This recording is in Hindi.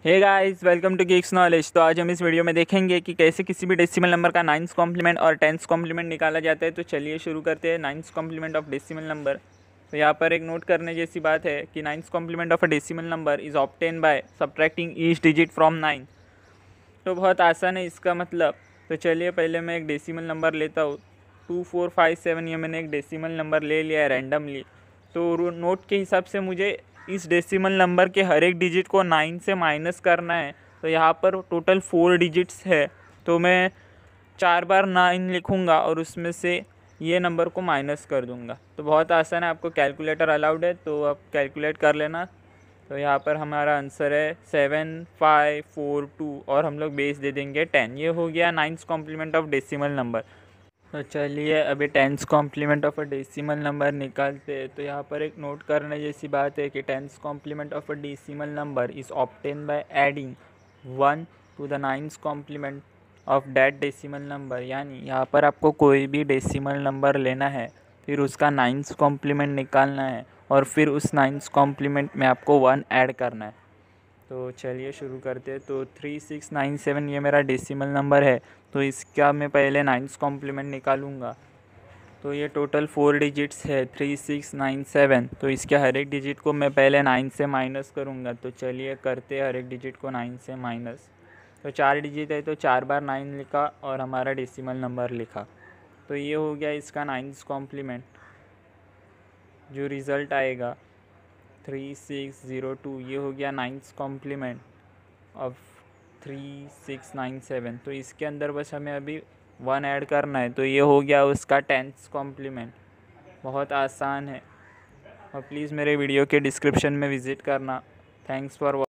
Hey guys, welcome to Geeks knowledge. तो आज हम इस वीडियो में देखेंगे कि कैसे किसी भी डेसिमल नंबर का नाइन्थ कॉम्प्लीमेंट और टेंथ कॉम्प्लीमेंट निकाला जाता है। तो चलिए शुरू करते हैं। Ninth complement of decimal number. तो यहाँ पर एक नोट करने जैसी बात है कि ninth complement of a decimal number is obtain by subtracting each digit from 9। तो बहुत आसान है इसका मतलब। तो चलिए पहले मैं एक डेसिमल नंबर लेता हूँ 2457। ये मैंने एक डेसिमल नंबर ले लिया है रैंडमली। तो नोट के हिसाब से मुझे इस डेसिमल नंबर के हर एक डिजिट को 9 से माइनस करना है। तो यहाँ पर टोटल 4 डिजिट्स है, तो मैं 4 बार 9 लिखूँगा और उसमें से ये नंबर को माइनस कर दूँगा। तो बहुत आसान है, आपको कैलकुलेटर अलाउड है तो आप कैलकुलेट कर लेना। तो यहाँ पर हमारा आंसर है 7542 और हम लोग बेस दे देंगे 10। ये हो गया ninth complement of decimal number. तो चलिए अभी tenth complement of a decimal number निकालते हैं। तो यहाँ पर एक नोट करने जैसी बात है कि tenth complement of a decimal number is obtain by adding 1 to the ninth complement of that decimal number. यानी यहाँ पर आपको कोई भी डेसिमल नंबर लेना है, फिर उसका नाइन्थ कॉम्प्लीमेंट निकालना है और फिर उस नाइन्थ कॉम्प्लीमेंट में आपको 1 ऐड करना है। तो चलिए शुरू करते हैं। तो 3697 ये मेरा डेसिमल नंबर है, तो इसका मैं पहले नाइन्थ कॉम्प्लीमेंट निकालूंगा। तो ये टोटल 4 डिजिट्स है 3697। तो इसके हर एक डिजिट को मैं पहले 9 से माइनस करूँगा। तो चलिए करते हैं हर एक डिजिट को 9 से माइनस। तो 4 डिजिट है तो 4 बार 9 लिखा और हमारा डेसिमल नंबर लिखा। तो ये हो गया इसका नाइन्थ कॉम्प्लीमेंट। जो रिज़ल्ट आएगा 3602, ये हो गया नाइन्थ कॉम्प्लीमेंट ऑफ 3697। तो इसके अंदर बस हमें अभी 1 ऐड करना है, तो ये हो गया उसका टेंथ कॉम्प्लीमेंट। बहुत आसान है और प्लीज़ मेरे वीडियो के डिस्क्रिप्शन में विज़िट करना। Thanks for